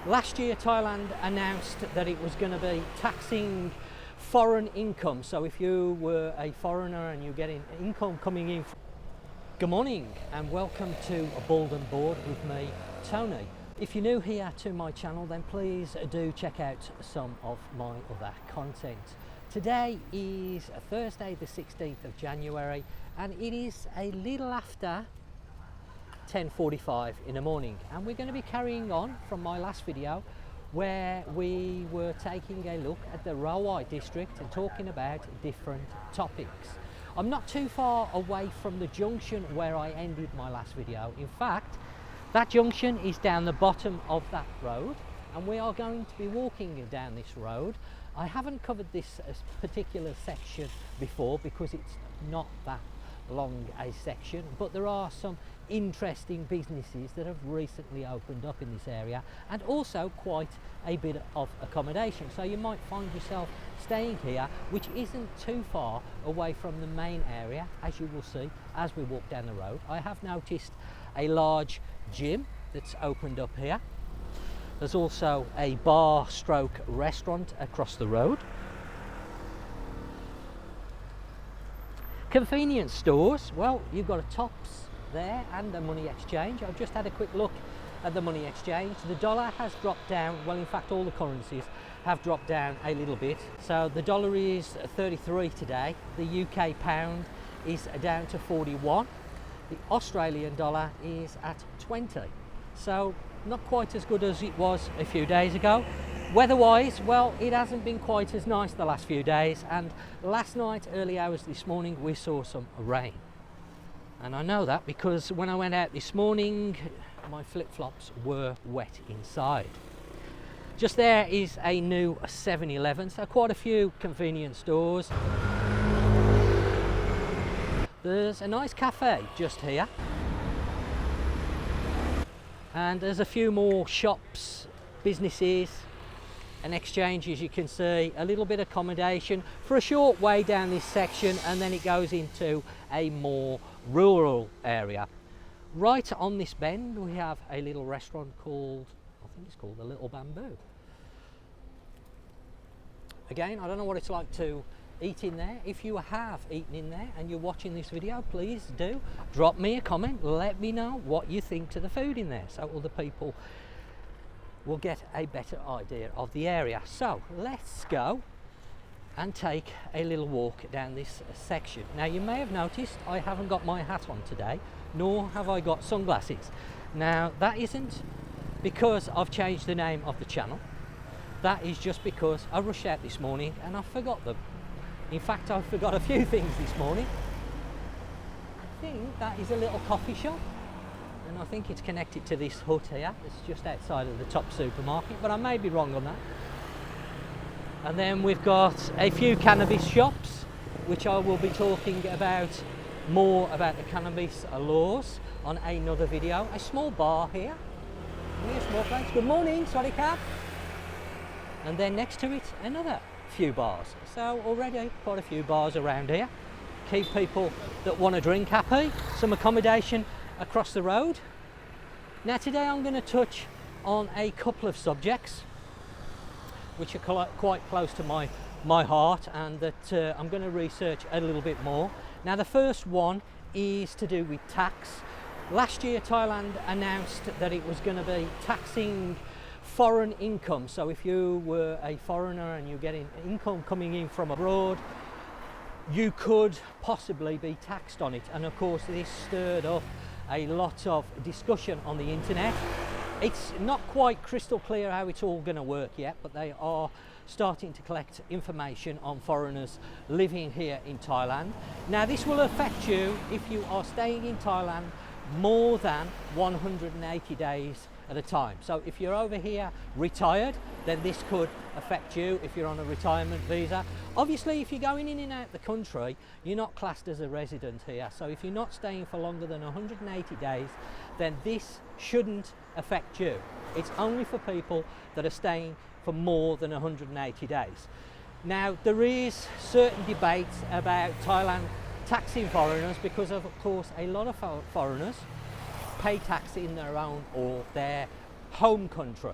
Last year Thailand announced that it was going to be taxing foreign income. So if you were a foreigner and you're getting income coming in. Good morning and welcome to Bald&Bored with me, Tony. If you're new here to my channel, then please do check out some of my other content. Today is Thursday the 16th of January and it is a little after 10:45 in the morning, and we're going to be carrying on from my last video where we were taking a look at the Rawai district and talking about different topics. I'm not too far away from the junction where I ended my last video. In fact, that junction is down the bottom of that road and we are going to be walking down this road. I haven't covered this particular section before because it's not that long a section, but there are some interesting businesses that have recently opened up in this area and also quite a bit of accommodation, so you might find yourself staying here, which isn't too far away from the main area, as you will see as we walk down the road. I have noticed a large gym that's opened up here. There's also a bar stroke restaurant across the road. Convenience stores, well, you've got a Tops there and the money exchange. I've just had a quick look at the money exchange. The dollar has dropped down, well in fact all the currencies have dropped down a little bit. So the dollar is 33 today, the UK pound is down to 41, the Australian dollar is at 20. So not quite as good as it was a few days ago. Weather-wise, well, it hasn't been quite as nice the last few days, and last night, early hours this morning, we saw some rain. And I know that because when I went out this morning, my flip-flops were wet inside. Just there is a new 7-Eleven, so quite a few convenience stores. There's a nice cafe just here. And there's a few more shops, businesses, and exchanges. You can see a little bit of accommodation for a short way down this section, and then it goes into a more rural area. Right on this bend we have a little restaurant called, I think it's called the Little Bamboo. Again, I don't know what it's like to eat in there. If you have eaten in there and you're watching this video, please do drop me a comment, let me know what you think to the food in there, so other people will get a better idea of the area. So let's go and take a little walk down this section. Now you may have noticed I haven't got my hat on today, nor have I got sunglasses. Now that isn't because I've changed the name of the channel, that is just because I rushed out this morning and I forgot them. In fact, I forgot a few things this morning. I think that is a little coffee shop, and I think it's connected to this hut here. It's just outside of the top supermarket, but I may be wrong on that. And then we've got a few cannabis shops, which I will be talking about more about the cannabis laws on another video. A small bar here. A small place. Good morning, sorry cab. And then next to it, another few bars. So already quite a few bars around here. Keep people that want to drink happy. Some accommodation across the road. Now today I'm going to touch on a couple of subjects which are quite close to my heart and that I'm going to research a little bit more. Now the first one is to do with tax. Last year Thailand announced that it was going to be taxing foreign income. So if you were a foreigner and you're getting income coming in from abroad, you could possibly be taxed on it. And of course this stirred up a lot of discussion on the internet. It's not quite crystal clear how it's all going to work yet, but they are starting to collect information on foreigners living here in Thailand. Now this will affect you if you are staying in Thailand more than 180 days at a time. So if you're over here retired, then this could affect you if you're on a retirement visa. Obviously if you're going in and out the country, you're not classed as a resident here, so if you're not staying for longer than 180 days, then this shouldn't affect you. It's only for people that are staying for more than 180 days. Now there is certain debates about Thailand taxing foreigners because of course a lot of foreigners pay tax in their own or their home country.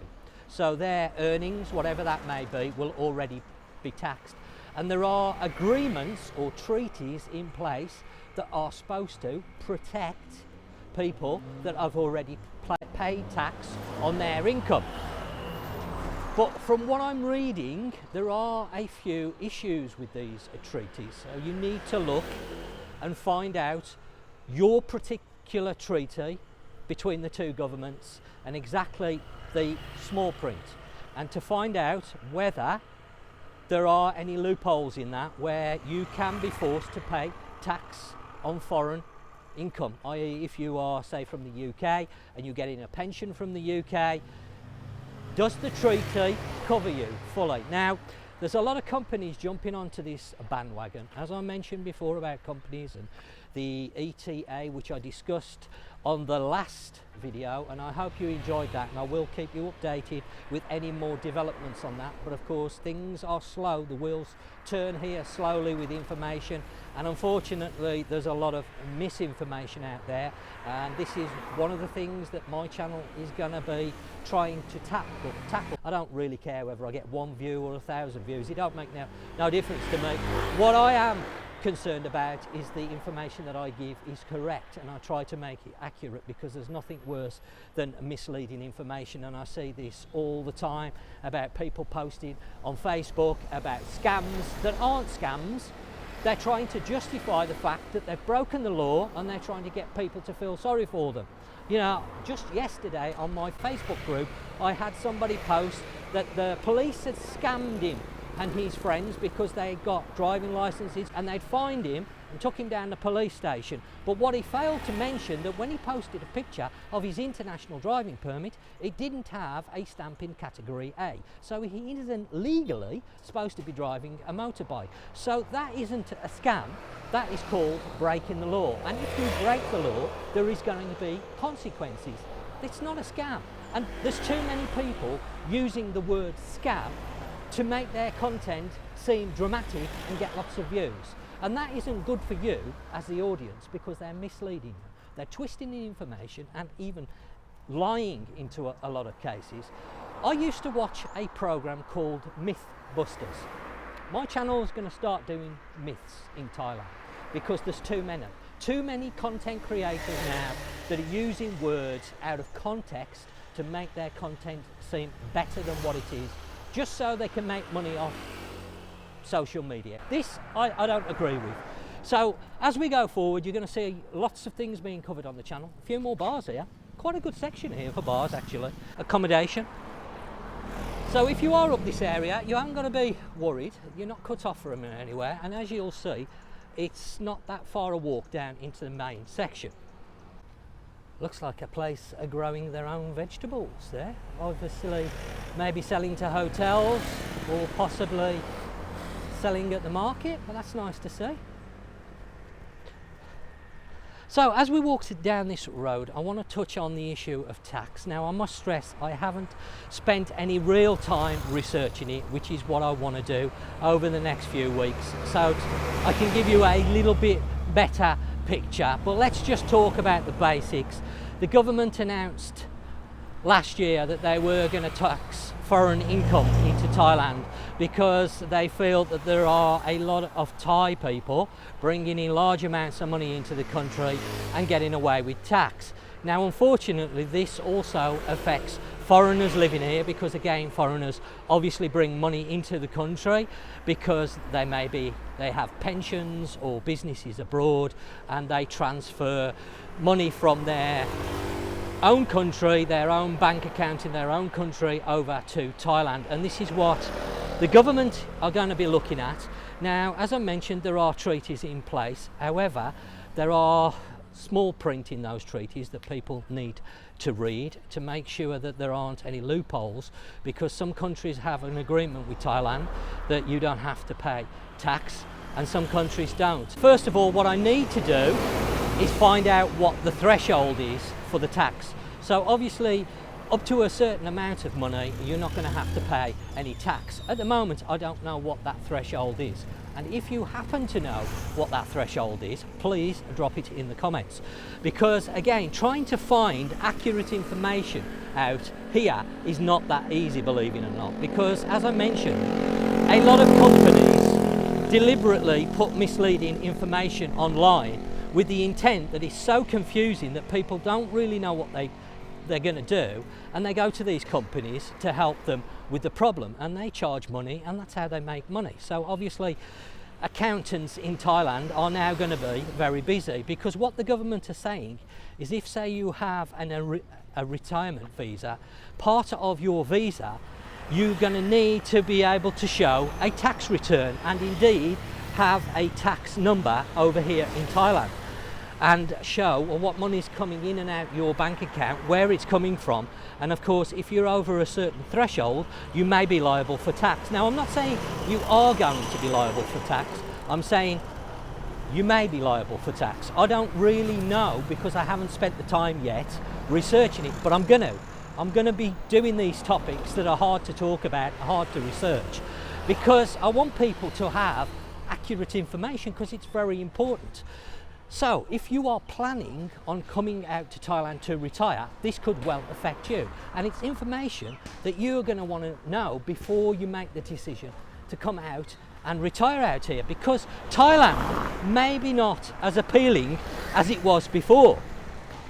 so their earnings, whatever that may be, will already be taxed. And there are agreements or treaties in place that are supposed to protect people that have already paid tax on their income. But from what I'm reading, there are a few issues with these treaties. So you need to look and find out your particular treaty between the two governments and exactly the small print, and to find out whether there are any loopholes in that where you can be forced to pay tax on foreign income, i.e. if you are, say, from the UK and you're getting a pension from the UK, does the treaty cover you fully? Now, there's a lot of companies jumping onto this bandwagon, as I mentioned before about companies and the ETA, which I discussed on the last video, and I hope you enjoyed that, and I will keep you updated with any more developments on that. But of course, things are slow, the wheels turn here slowly with information, and unfortunately there's a lot of misinformation out there, and this is one of the things that my channel is going to be trying to tackle. I don't really care whether I get 1 view or 1,000 views, it don't make no difference to me. What I am concerned about is the information that I give is correct, and I try to make it accurate, because there's nothing worse than misleading information, and I see this all the time about people posting on Facebook about scams that aren't scams. They're trying to justify the fact that they've broken the law, and they're trying to get people to feel sorry for them. You know, just yesterday on my Facebook group I had somebody post that the police had scammed him and his friends because they got driving licenses, and they'd fined him and took him down to the police station. But what he failed to mention, that when he posted a picture of his international driving permit, it didn't have a stamp in category A, so he isn't legally supposed to be driving a motorbike. So that isn't a scam, that is called breaking the law, and if you break the law there is going to be consequences. It's not a scam, and there's too many people using the word scam to make their content seem dramatic and get lots of views. And that isn't good for you as the audience, because they're misleading you. They're twisting the information and even lying into a lot of cases. I used to watch a program called Mythbusters. My channel is going to start doing myths in Thailand, because there's too many content creators now that are using words out of context to make their content seem better than what it is, just so they can make money off social media. This I don't agree with. So as we go forward, you're going to see lots of things being covered on the channel. A few more bars here. Quite a good section here for bars, actually. Accommodation. So if you are up this area, you aren't going to be worried. You're not cut off from anywhere, and as you'll see, it's not that far a walk down into the main section. Looks like a place growing their own vegetables there. Obviously maybe selling to hotels or possibly selling at the market, but that's nice to see. So as we walk down this road, I want to touch on the issue of tax. Now I must stress, I haven't spent any real time researching it, which is what I want to do over the next few weeks, so I can give you a little bit better picture. But let's just talk about the basics. The government announced last year that they were going to tax foreign income into Thailand, because they feel that there are a lot of Thai people bringing in large amounts of money into the country and getting away with tax. Now unfortunately this also affects foreigners living here, because again foreigners obviously bring money into the country because they have pensions or businesses abroad, and they transfer money from their own country, their own bank account in their own country, over to Thailand, and this is what the government are going to be looking at. Now as I mentioned, there are treaties in place, however there are small print in those treaties that people need to read to make sure that there aren't any loopholes, because some countries have an agreement with Thailand that you don't have to pay tax and some countries don't. First of all, what I need to do is find out what the threshold is for the tax. So obviously up to a certain amount of money you're not going to have to pay any tax. At the moment I don't know what that threshold is. And if you happen to know what that threshold is, please drop it in the comments. Because again, trying to find accurate information out here is not that easy, believe it or not. Because as I mentioned, a lot of companies deliberately put misleading information online with the intent that it's so confusing that people don't really know what they're going to do, and they go to these companies to help them with the problem, and they charge money, and that's how they make money. So obviously accountants in Thailand are now going to be very busy, because what the government are saying is, if say you have a retirement visa, part of your visa you're going to need to be able to show a tax return, and indeed have a tax number over here in Thailand, and show what money's coming in and out your bank account, where it's coming from. And of course, if you're over a certain threshold, you may be liable for tax. Now, I'm not saying you are going to be liable for tax. I'm saying you may be liable for tax. I don't really know, because I haven't spent the time yet researching it, but I'm going to be doing these topics that are hard to talk about, hard to research, because I want people to have accurate information, because it's very important. So if you are planning on coming out to Thailand to retire, this could well affect you. And it's information that you're going to want to know before you make the decision to come out and retire out here, because Thailand may be not as appealing as it was before.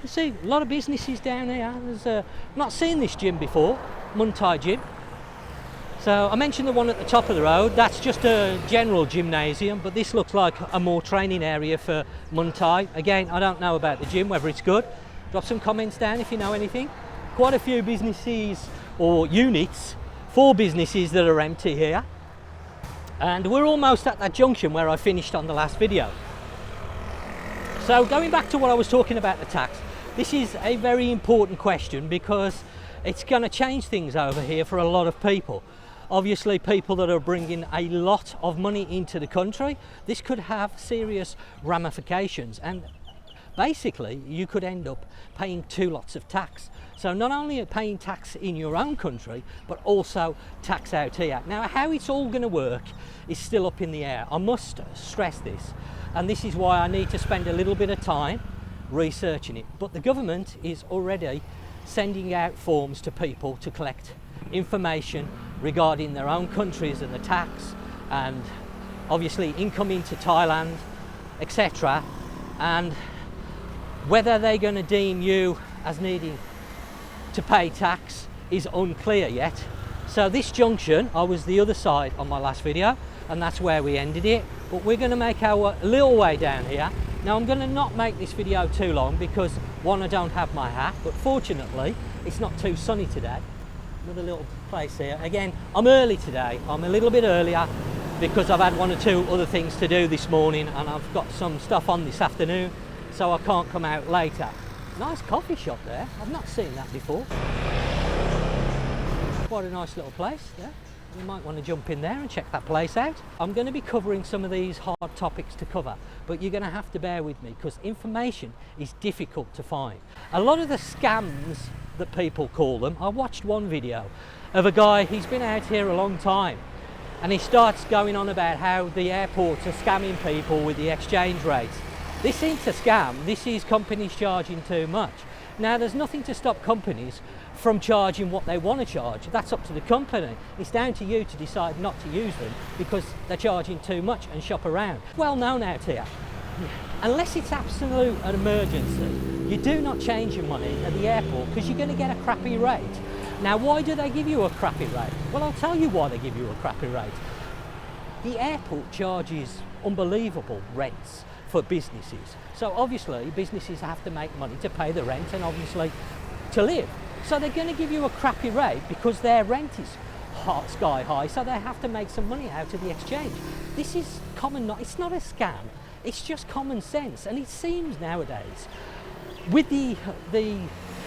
You see a lot of businesses down here. I've not seen this gym before, Muay Thai gym. So I mentioned the one at the top of the road, that's just a general gymnasium, but this looks like a more training area for Muay Thai. Again, I don't know about the gym, whether it's good. Drop some comments down if you know anything. Quite a few businesses or units, 4 businesses that are empty here. And we're almost at that junction where I finished on the last video. So going back to what I was talking about, the tax, this is a very important question, because it's going to change things over here for a lot of people. Obviously, people that are bringing a lot of money into the country, this could have serious ramifications, and basically you could end up paying 2 lots of tax. So not only paying tax in your own country, but also tax out here. Now, how it's all going to work is still up in the air. I must stress this, and this is why I need to spend a little bit of time researching it. But the government is already sending out forms to people to collect information regarding their own countries and the tax, and obviously income into Thailand, etc. And whether they're going to deem you as needing to pay tax is unclear yet. So this junction, I was the other side on my last video, and that's where we ended it. But we're going to make our little way down here. Now, I'm going to not make this video too long, because one, I don't have my hat, but fortunately it's not too sunny today. Another little place here. Again, I'm early today. I'm a little bit earlier because I've had 1 or 2 other things to do this morning, and I've got some stuff on this afternoon, so I can't come out later. Nice coffee shop there. I've not seen that before. Quite a nice little place there. You might want to jump in there and check that place out. I'm going to be covering some of these hard topics to cover, but you're going to have to bear with me, because information is difficult to find. A lot of the scams that people call them, I watched one video of a guy, he's been out here a long time, and he starts going on about how the airports are scamming people with the exchange rates. This ain't a scam, this is companies charging too much. Now, there's nothing to stop companies from charging what they want to charge. That's up to the company. It's down to you to decide not to use them because they're charging too much and shop around. Well known out here. Unless it's absolute an emergency, you do not change your money at the airport, because you're going to get a crappy rate. Now, why do they give you a crappy rate? Well, I'll tell you why they give you a crappy rate. The airport charges unbelievable rents for businesses. So obviously businesses have to make money to pay the rent and obviously to live. So they're going to give you a crappy rate because their rent is sky high, so they have to make some money out of the exchange. This is common, it's not a scam, it's just common sense. And it seems nowadays, with the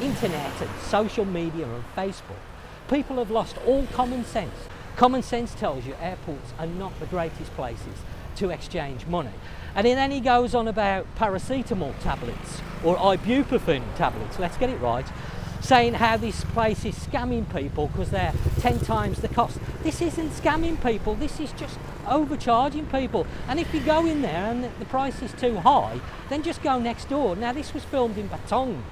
internet and social media and Facebook, people have lost all common sense. Common sense tells you airports are not the greatest places to exchange money. And then he goes on about paracetamol tablets or ibuprofen tablets, let's get it right. saying how this place is scamming people because they're 10 times the cost. This isn't scamming people, this is just overcharging people. And if you go in there and the price is too high, then just go next door. Now this was filmed in Patong,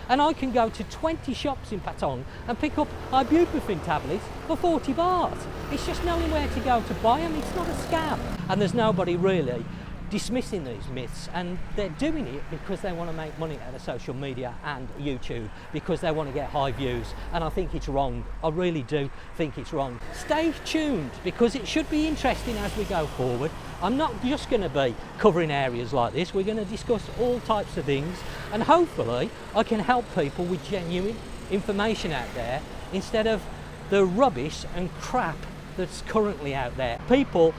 and I can go to 20 shops in Patong and pick up ibuprofen tablets for 40 baht. It's just knowing where to go to buy them. It's not a scam. And there's nobody really dismissing these myths, and they're doing it because they want to make money out of social media and YouTube, because they want to get high views, and I think it's wrong. I really do think it's wrong. Stay tuned, because it should be interesting as we go forward. I'm not just going to be covering areas like this. We're going to discuss all types of things, and hopefully I can help people with genuine information out there instead of the rubbish and crap that's currently out there. People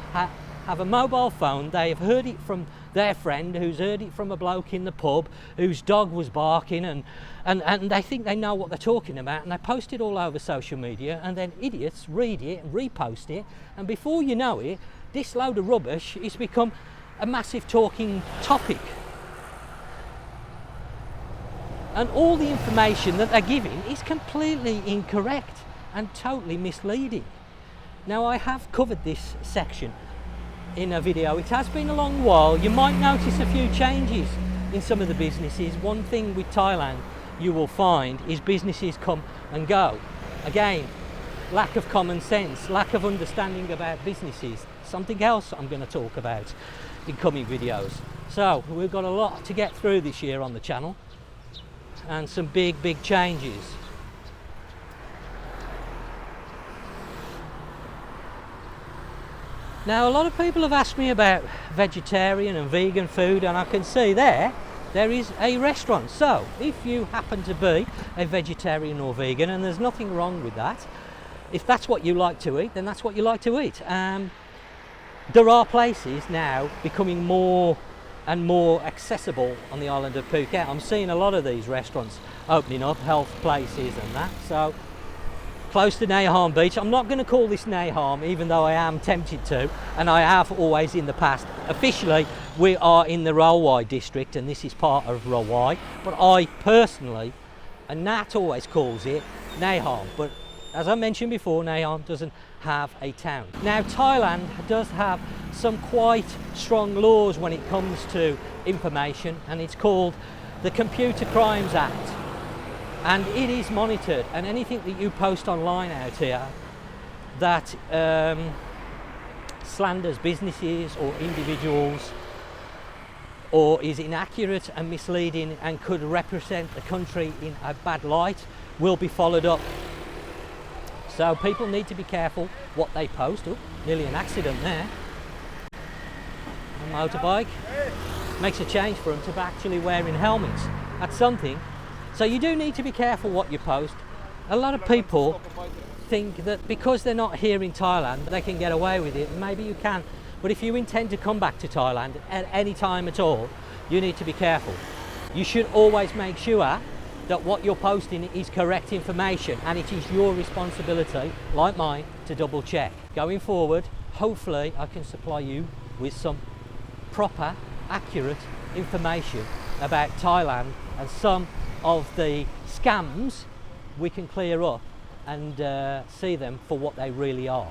have a mobile phone, they've heard it from their friend, who's heard it from a bloke in the pub whose dog was barking, and they think they know what they're talking about, and they post it all over social media, and then idiots read it and repost it, and before you know it, this load of rubbish has become a massive talking topic. And all the information that they're giving is completely incorrect and totally misleading. Now, I have covered this section in a video. It has been a long while. You might notice a few changes in some of the businesses. One thing with Thailand you will find is businesses come and go. Again, lack of common sense, lack of understanding about businesses. Something else I'm going to talk about in coming videos. So we've got a lot to get through this year on the channel, and some big changes. Now, a lot of people have asked me about vegetarian and vegan food, and I can see there is a restaurant. So if you happen to be a vegetarian or vegan, and there's nothing wrong with that, if that's what you like to eat, then that's what you like to eat. There are places now becoming more and more accessible on the island of Phuket. I'm seeing a lot of these restaurants opening up, health places and that. So close to Nay Harm Beach. I'm not going to call this Nay Harm, even though I am tempted to, and I have always in the past. Officially, we are in the Rawai district, and this is part of Rawai, but I personally, and Nat always calls it Nay Harm, but as I mentioned before, Nay Harm doesn't have a town. Now, Thailand does have some quite strong laws when it comes to information, and it's called the Computer Crimes Act. And it is monitored, and anything that you post online out here that slanders businesses or individuals, or is inaccurate and misleading and could represent the country in a bad light, will be followed up. So people need to be careful what they post. Oh, nearly an accident there. A motorbike. Makes a change for them to actually wearing helmets. That's something. So you do need to be careful what you post. A lot of people think that because they're not here in Thailand, they can get away with it. Maybe you can, but if you intend to come back to Thailand at any time at all, you need to be careful. You should always make sure that what you're posting is correct information, and it is your responsibility, like mine, to double check. Going forward, hopefully I can supply you with some proper, accurate information about Thailand, and some of the scams we can clear up and see them for what they really are.